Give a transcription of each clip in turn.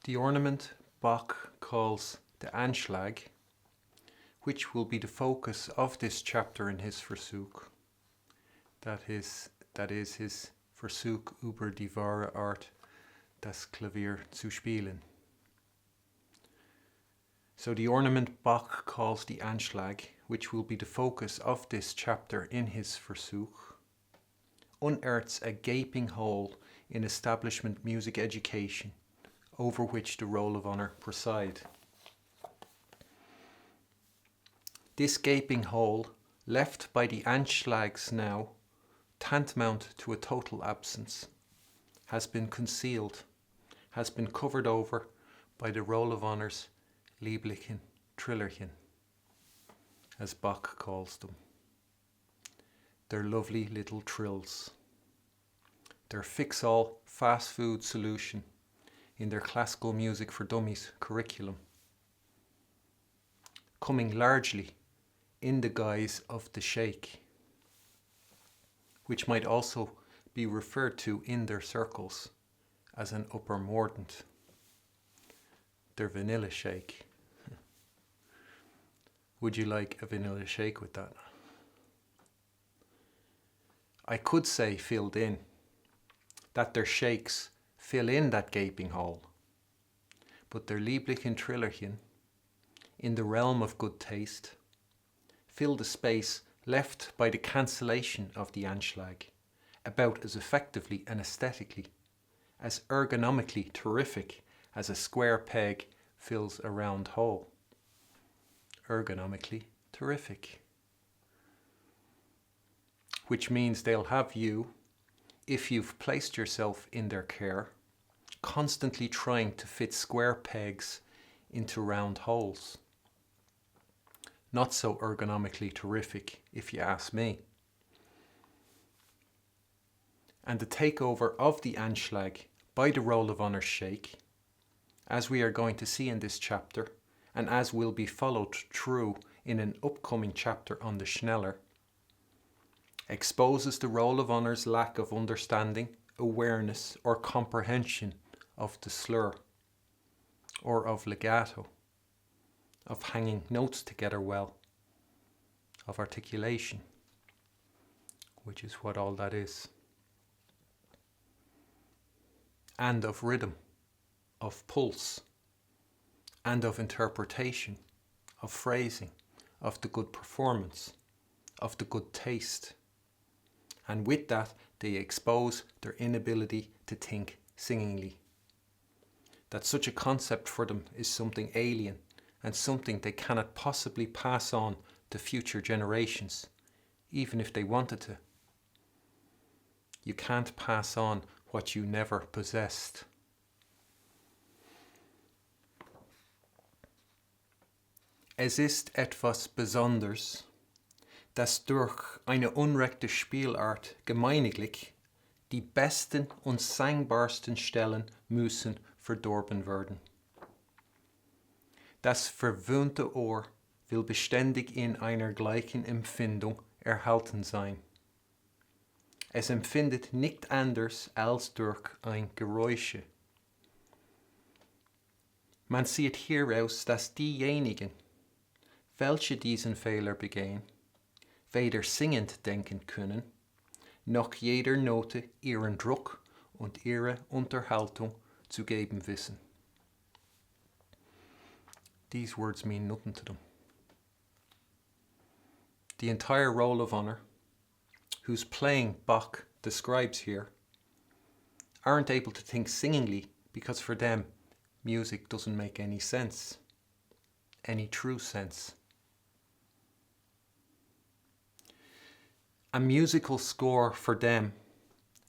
The ornament Bach calls the Anschlag, which will be the focus of this chapter in his Versuch, that is his Versuch über die wahre Art, das Klavier zu spielen. So the ornament Bach calls the Anschlag, which will be the focus of this chapter in his Versuch, unearths a gaping hole in establishment music education over which the roll of honour preside. This gaping hole, left by the Anschlags now, tantamount to a total absence, has been concealed, has been covered over by the roll of honour's lieblichen Trillerchen, as Bach calls them. Their lovely little trills. Their fix-all fast food solution in their classical music for dummies curriculum, coming largely in the guise of the shake, which might also be referred to in their circles as an upper mordant, their vanilla shake. Would you like a vanilla shake with that? I could say filled in, that their shakes fill in that gaping hole, but their lieblichen Trillerchen, in the realm of good taste, fill the space left by the cancellation of the Anschlag about as effectively and aesthetically, as ergonomically terrific as a square peg fills a round hole. Ergonomically terrific. Which means they'll have you, if you've placed yourself in their care, constantly trying to fit square pegs into round holes. Not so ergonomically terrific, if you ask me. And the takeover of the Anschlag by the roll of honour shake, as we are going to see in this chapter, and as will be followed through in an upcoming chapter on the Schneller, exposes the roll of honour's lack of understanding, awareness or comprehension of the slur, or of legato, of hanging notes together well, of articulation, which is what all that is, and of rhythm, of pulse, and of interpretation, of phrasing, of the good performance, of the good taste. And with that, they expose their inability to think singingly. That such a concept for them is something alien and something they cannot possibly pass on to future generations, even if they wanted to. You can't pass on what you never possessed. Es ist etwas Besonderes, dass durch eine unrechte Spielart gemeiniglich die besten und sangbarsten Stellen müssen verdorben werden. Das verwöhnte Ohr will beständig in einer gleichen Empfindung erhalten sein. Es empfindet nicht anders als durch ein Geräusche. Man sieht hieraus, dass diejenigen, welche diesen Fehler begehen, weder singend denken können, noch jeder Note ihren Druck und ihre Unterhaltung zu geben wissen. These words mean nothing to them. The entire roll of honour, whose playing Bach describes here, aren't able to think singingly because for them music doesn't make any sense, any true sense. A musical score for them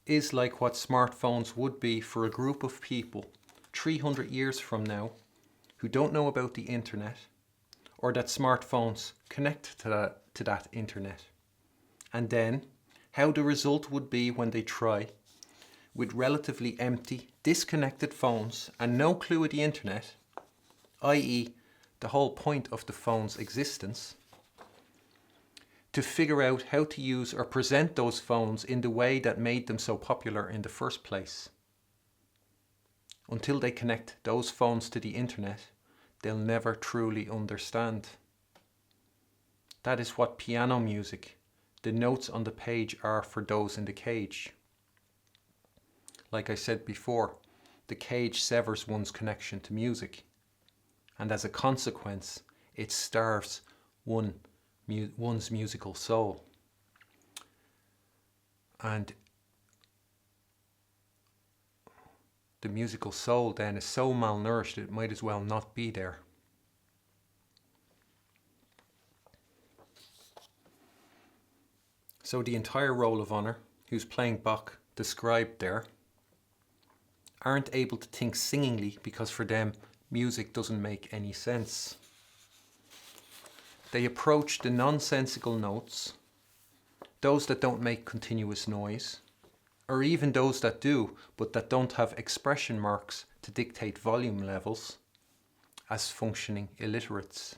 is like what smartphones would be for a group of people 300 years from now who don't know about the internet, or that smartphones connect to that internet. And then how the result would be when they try, with relatively empty, disconnected phones and no clue of the internet, i.e. the whole point of the phone's existence, to figure out how to use or present those phones in the way that made them so popular in the first place. Until they connect those phones to the internet, they'll never truly understand. That is what piano music, the notes on the page, are for those in the cage. Like I said before, the cage severs one's connection to music, and as a consequence, it starves one's musical soul. And the musical soul then is so malnourished it might as well not be there. So the entire roll of honour, who's playing Bach described there, aren't able to think singingly because for them music doesn't make any sense. They approach the nonsensical notes, those that don't make continuous noise, or even those that do, but that don't have expression marks to dictate volume levels, as functioning illiterates,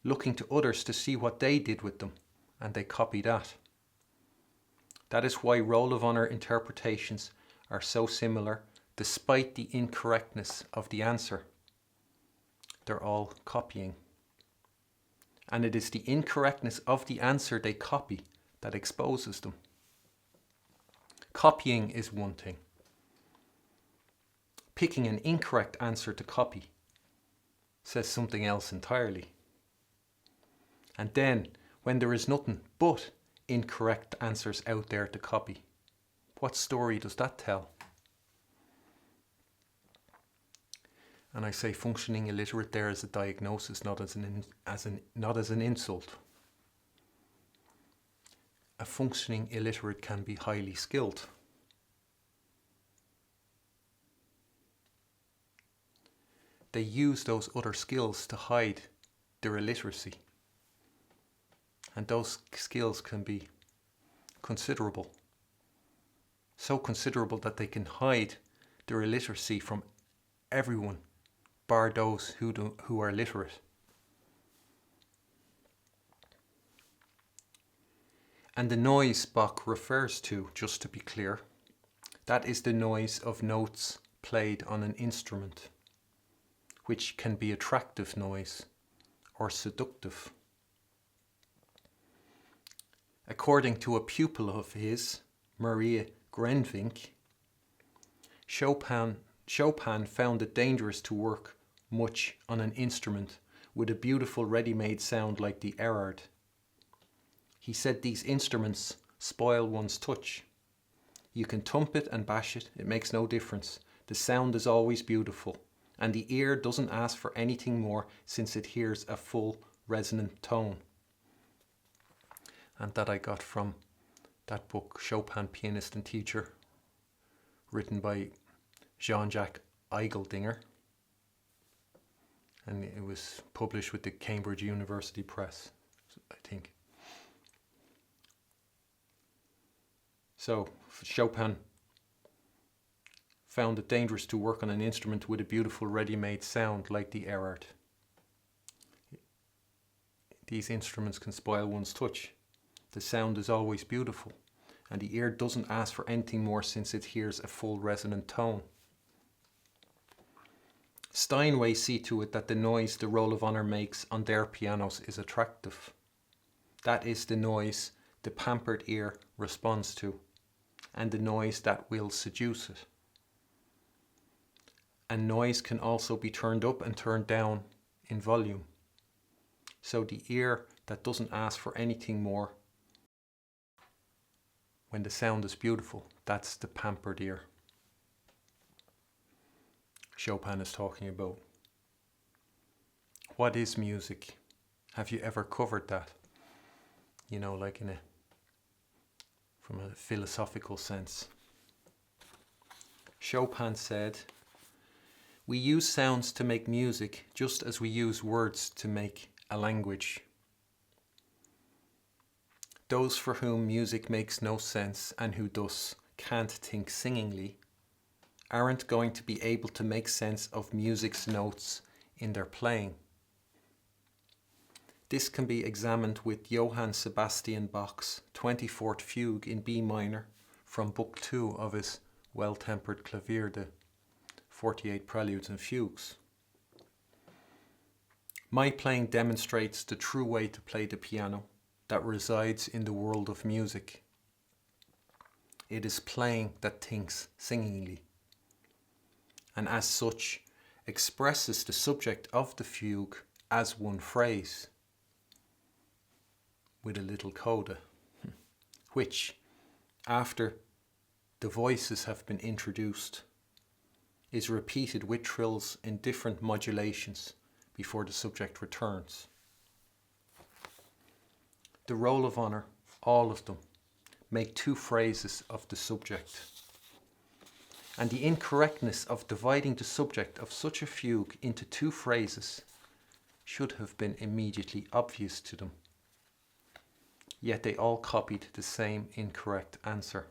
looking to others to see what they did with them, and they copy that. That is why roll of honour interpretations are so similar, despite the incorrectness of the answer. They're all copying. And it is the incorrectness of the answer they copy that exposes them. Copying is one thing. Picking an incorrect answer to copy says something else entirely. And then, when there is nothing but incorrect answers out there to copy, what story does that tell? And I say functioning illiterate there as a diagnosis, not as an insult. A functioning illiterate can be highly skilled. They use those other skills to hide their illiteracy. And those skills can be considerable. So considerable that they can hide their illiteracy from everyone, bar those who are literate. And the noise Bach refers to, just to be clear, that is the noise of notes played on an instrument, which can be attractive noise or seductive. According to a pupil of his, Maria Grenvink, Chopin found it dangerous to work much on an instrument with a beautiful ready-made sound like the Erard. He said these instruments spoil one's touch. You can thump it and bash it, it makes no difference. The sound is always beautiful, and the ear doesn't ask for anything more since it hears a full resonant tone. And that I got from that book, Chopin, Pianist and Teacher, written by Jean-Jacques Eigeldinger. And it was published with the Cambridge University Press, I think. So, Chopin found it dangerous to work on an instrument with a beautiful ready-made sound like the Erard. These instruments can spoil one's touch. The sound is always beautiful, and the ear doesn't ask for anything more since it hears a full resonant tone. Steinway see to it that the noise the roll of honour makes on their pianos is attractive. That is the noise the pampered ear responds to, and the noise that will seduce it. And noise can also be turned up and turned down in volume. So the ear that doesn't ask for anything more, when the sound is beautiful, that's the pampered ear Chopin is talking about. What is music? Have you ever covered that? You know, like from a philosophical sense. Chopin said, "We use sounds to make music just as we use words to make a language. Those for whom music makes no sense and who thus can't think singingly aren't going to be able to make sense of music's notes in their playing." This can be examined with Johann Sebastian Bach's 24th Fugue in B minor from Book 2 of his Well-Tempered Clavier de 48 preludes and fugues. My playing demonstrates the true way to play the piano that resides in the world of music. It is playing that thinks singingly, and as such expresses the subject of the fugue as one phrase, with a little coda, which, after the voices have been introduced, is repeated with trills in different modulations before the subject returns. The roll of honour, all of them, make two phrases of the subject. And the incorrectness of dividing the subject of such a fugue into two phrases should have been immediately obvious to them. Yet they all copied the same incorrect answer.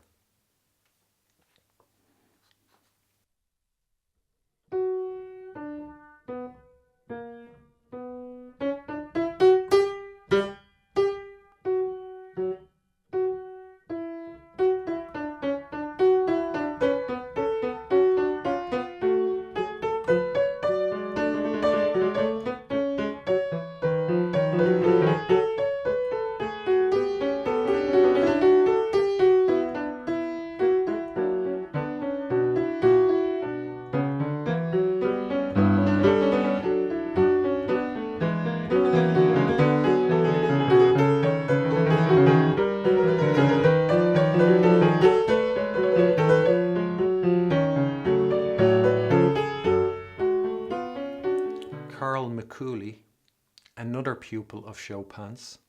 Another pupil of Chopin's,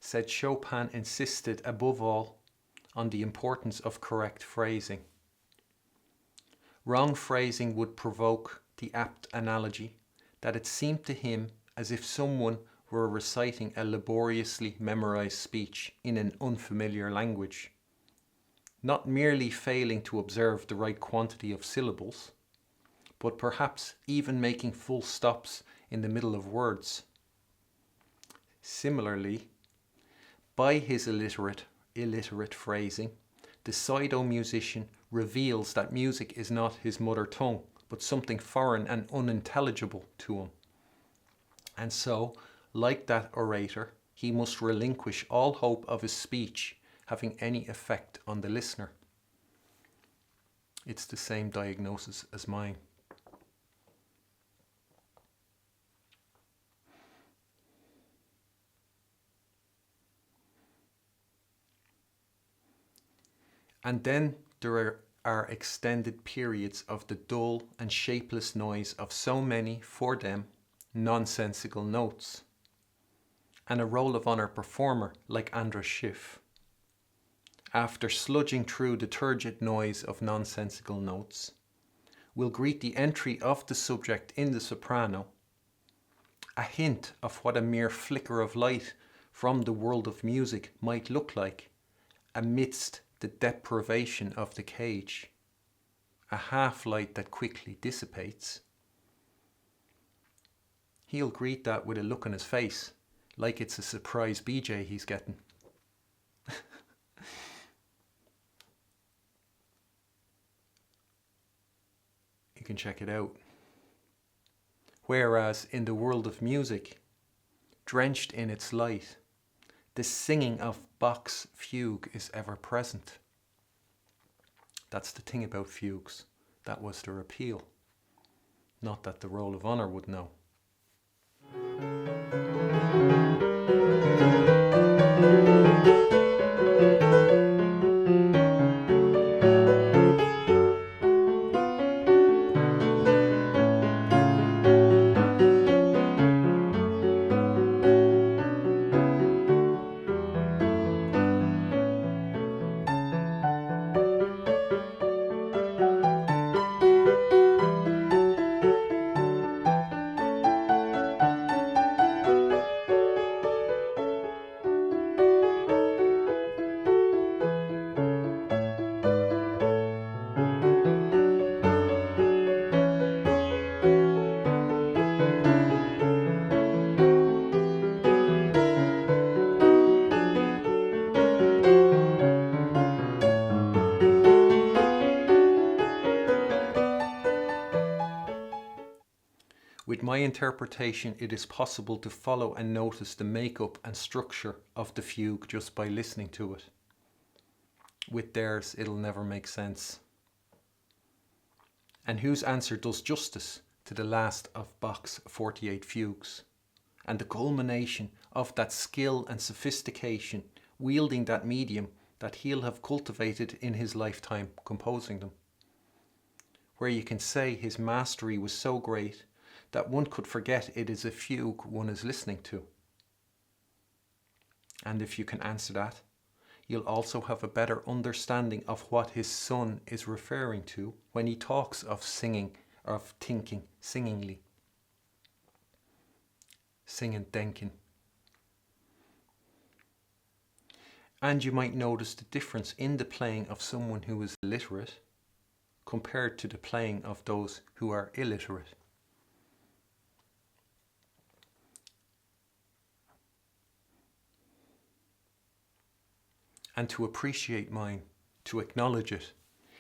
said Chopin insisted above all on the importance of correct phrasing. Wrong phrasing would provoke the apt analogy that it seemed to him as if someone were reciting a laboriously memorized speech in an unfamiliar language, not merely failing to observe the right quantity of syllables, but perhaps even making full stops in the middle of words. Similarly, by his illiterate phrasing, the pseudo-musician reveals that music is not his mother tongue, but something foreign and unintelligible to him. And so, like that orator, he must relinquish all hope of his speech having any effect on the listener. It's the same diagnosis as mine. And then there are extended periods of the dull and shapeless noise of so many, for them, nonsensical notes. And a roll of honour performer like Andras Schiff, after sludging through the turgid noise of nonsensical notes, will greet the entry of the subject in the soprano, a hint of what a mere flicker of light from the world of music might look like amidst the deprivation of the cage, a half-light that quickly dissipates. He'll greet that with a look on his face, like it's a surprise BJ he's getting. You can check it out. Whereas in the world of music, drenched in its light, the singing of Bach's fugue is ever present. That's the thing about fugues. That was their appeal. Not that the roll of honour would know. With my interpretation, it is possible to follow and notice the makeup and structure of the fugue just by listening to it. With theirs, it'll never make sense. And whose answer does justice to the last of Bach's 48 fugues, and the culmination of that skill and sophistication wielding that medium that he'll have cultivated in his lifetime composing them, where you can say his mastery was so great that one could forget it is a fugue one is listening to. And if you can answer that, you'll also have a better understanding of what his son is referring to when he talks of singing, of thinking singingly. Singen, denken. And you might notice the difference in the playing of someone who is literate compared to the playing of those who are illiterate. And to appreciate mine, to acknowledge it,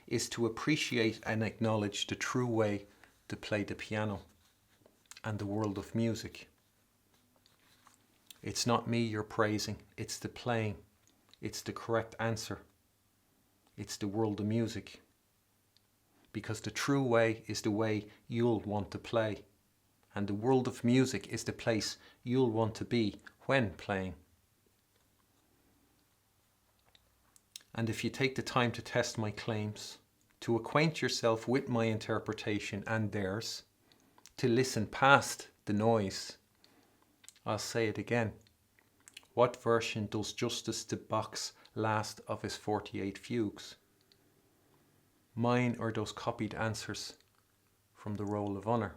is to appreciate and acknowledge the true way to play the piano and the world of music. It's not me you're praising, it's the playing, it's the correct answer, it's the world of music. Because the true way is the way you'll want to play, and the world of music is the place you'll want to be when playing. And if you take the time to test my claims, to acquaint yourself with my interpretation and theirs, to listen past the noise, I'll say it again. What version does justice to Bach's last of his 48 fugues? Mine or those copied answers from the Roll of Honour?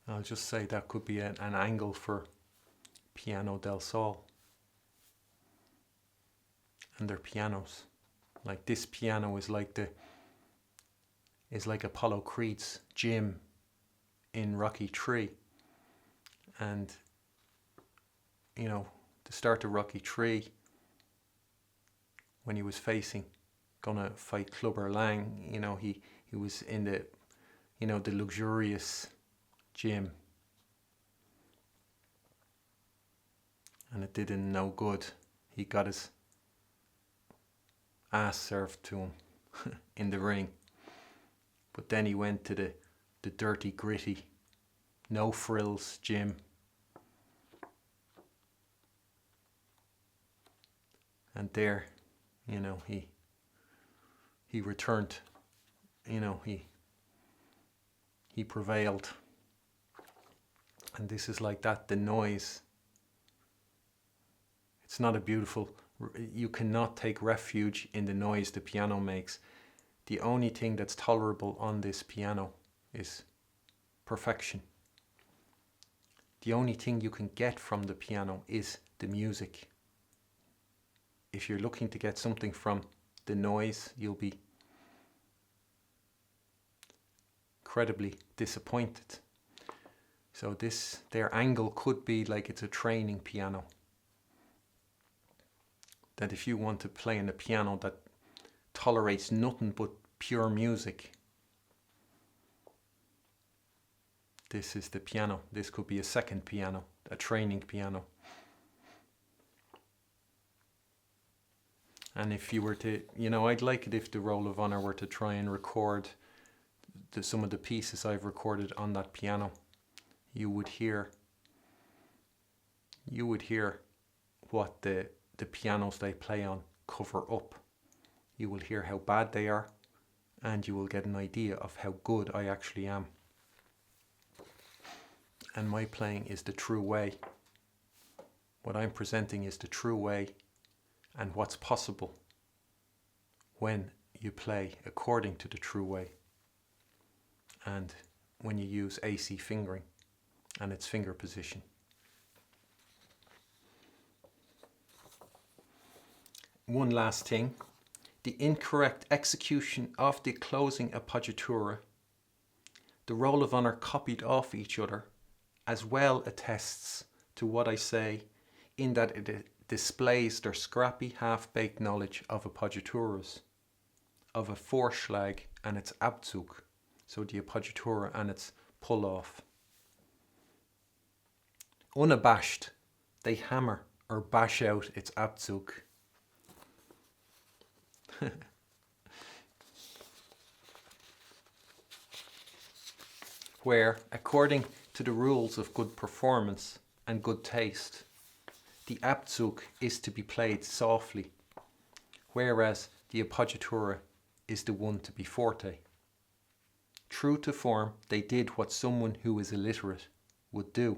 I'll just say that could be an angle for Piano del Sol and their pianos. Like this piano is like Apollo Creed's Jim in Rocky 3. And you know, the start of Rocky 3, when he was gonna fight Clubber Lang, you know, he was in the, you know, the luxurious gym, and it did him no good. He got his ass served to him in the ring. But then he went to the dirty, gritty, no frills gym, and there, you know, he returned, you know, he prevailed. And this is like that, the noise. It's not a beautiful, you cannot take refuge in the noise the piano makes. The only thing that's tolerable on this piano is perfection. The only thing you can get from the piano is the music. If you're looking to get something from the noise, you'll be incredibly disappointed. So their angle could be like it's a training piano. That if you want to play on a piano that tolerates nothing but pure music, this is the piano. This could be a second piano, a training piano. And if you were to, you know, I'd like it if the Roll of Honour were to try and record some of the pieces I've recorded on that piano. You would hear what the pianos they play on cover up. You will hear how bad they are, and you will get an idea of how good I actually am. And my playing is the true way. What I'm presenting is the true way, and what's possible when you play according to the true way, and when you use AC fingering and its finger position. One last thing, the incorrect execution of the closing appoggiatura, the roll of honour copied off each other, as well attests to what I say, in that it displays their scrappy half-baked knowledge of appoggiaturas, of a Vorschlag and its Abzug, so the appoggiatura and its pull-off. Unabashed, they hammer or bash out its Abzug. Where, according to the rules of good performance and good taste, the Abzug is to be played softly, whereas the appoggiatura is the one to be forte. True to form, they did what someone who is illiterate would do.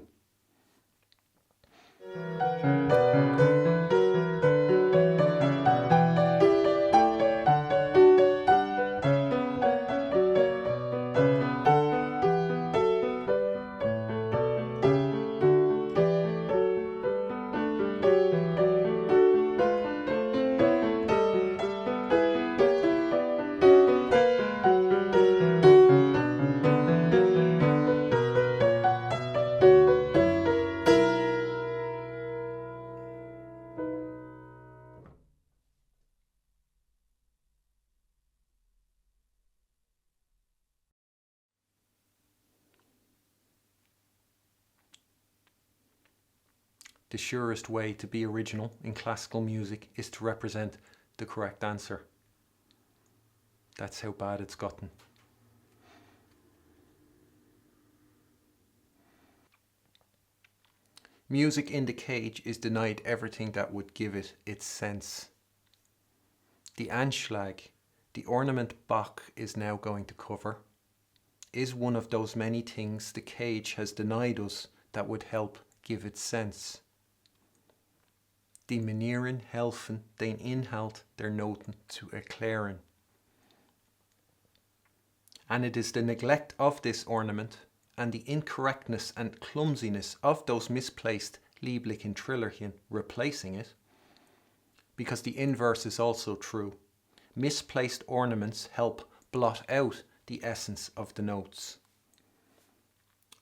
The surest way to be original in classical music is to represent the correct answer. That's how bad it's gotten. Music in the cage is denied everything that would give it its sense. The Anschlag, the ornament Bach is now going to cover, is one of those many things the cage has denied us that would help give it sense. Die manieren helfen den inhoud der noten zu erklären. And it is the neglect of this ornament and the incorrectness and clumsiness of those misplaced lieblichen Trillerchen replacing it, because the inverse is also true. Misplaced ornaments help blot out the essence of the notes.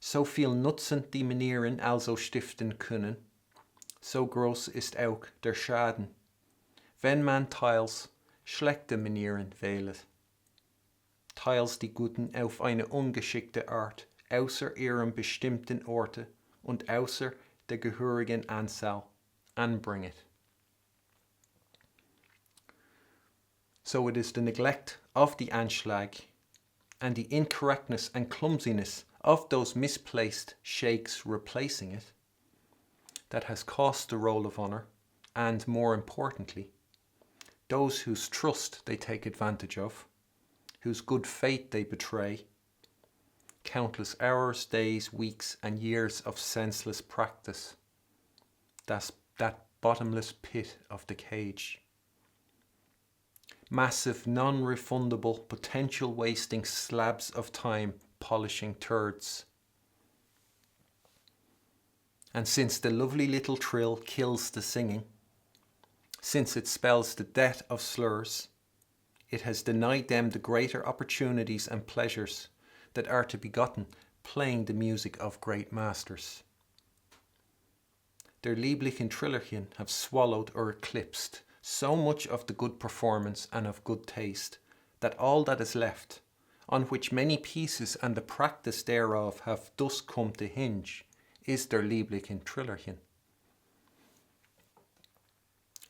So viel Nutzen die manieren also stiften können, so groß ist auch der Schaden, wenn man teils schlechte Manieren wählet. Teils die Guten auf eine ungeschickte Art, außer ihrem bestimmten Orte und außer der gehörigen Anzahl anbringet. So it is the neglect of the Anschlag and the incorrectness and clumsiness of those misplaced shakes replacing it that has cost the roll of honour, and more importantly, those whose trust they take advantage of, whose good faith they betray, countless hours, days, weeks and years of senseless practice. That's that bottomless pit of the cage. Massive, non-refundable, potential wasting slabs of time polishing turds. And since the lovely little trill kills the singing, since it spells the death of slurs, it has denied them the greater opportunities and pleasures that are to be gotten playing the music of great masters. Their lieblichen Trillerchen have swallowed or eclipsed so much of the good performance and of good taste that all that is left, on which many pieces and the practice thereof have thus come to hinge, is their lieblichen Trillerchen.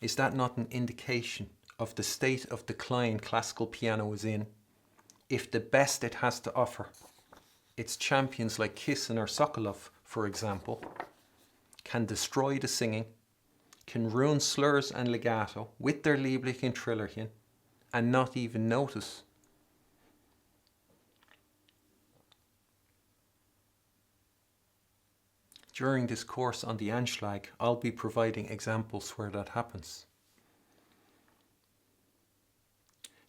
Is that not an indication of the state of decline classical piano is in, if the best it has to offer, its champions like Kissin or Sokolov, for example, can destroy the singing, can ruin slurs and legato with their lieblichen Trillerchen, and not even notice? During this course on the Anschlag, I'll be providing examples where that happens.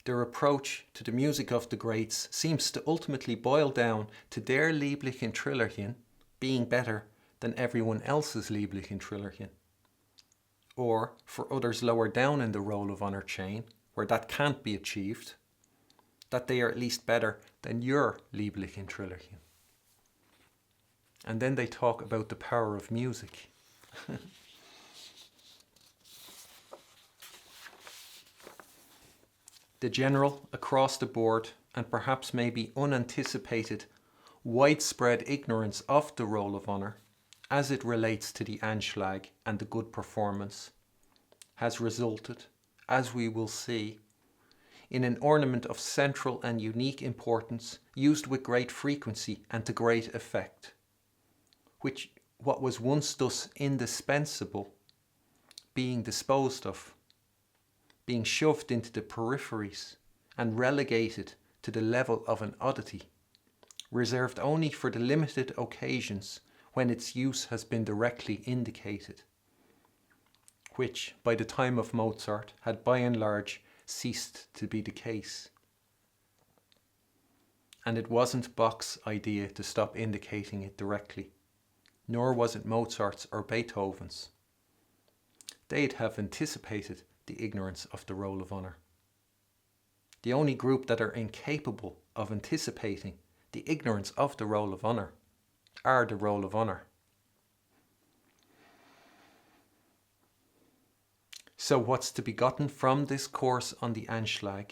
Their approach to the music of the greats seems to ultimately boil down to their lieblichen Trillerchen being better than everyone else's lieblichen Trillerchen. Or, for others lower down in the roll of honour chain, where that can't be achieved, that they are at least better than your lieblichen Trillerchen. And then they talk about the power of music. The general, across the board, and perhaps maybe unanticipated, widespread ignorance of the roll of honour, as it relates to the Anschlag and the good performance, has resulted, as we will see, in an ornament of central and unique importance, used with great frequency and to great effect, which what was once thus indispensable, being disposed of, being shoved into the peripheries and relegated to the level of an oddity, reserved only for the limited occasions when its use has been directly indicated, which by the time of Mozart had by and large ceased to be the case. And it wasn't Bach's idea to stop indicating it directly, nor was it Mozart's or Beethoven's. They'd have anticipated the ignorance of the roll of honour. The only group that are incapable of anticipating the ignorance of the roll of honour are the roll of honour. So what's to be gotten from this course on the Anschlag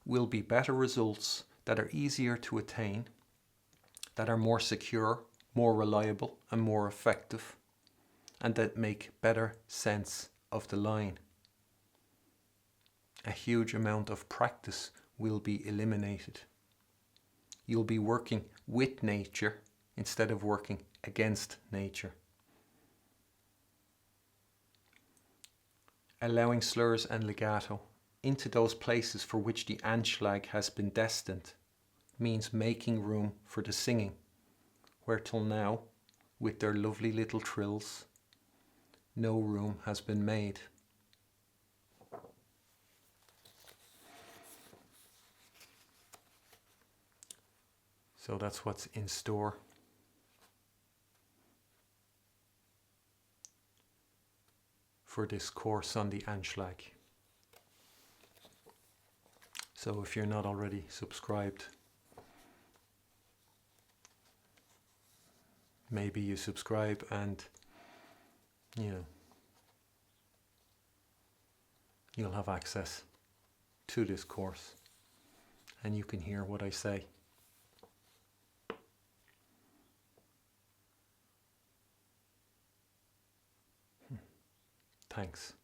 will be better results that are easier to attain, that are more secure, more reliable and more effective, and that make better sense of the line. A huge amount of practice will be eliminated. You'll be working with nature instead of working against nature. Allowing slurs and legato into those places for which the Anschlag has been destined means making room for the singing, where till now, with their lovely little trills, no room has been made. So that's what's in store. For this course on the Anschlag. So if you're not already subscribed, maybe you subscribe and, you'll have access to this course and you can hear what I say. Thanks.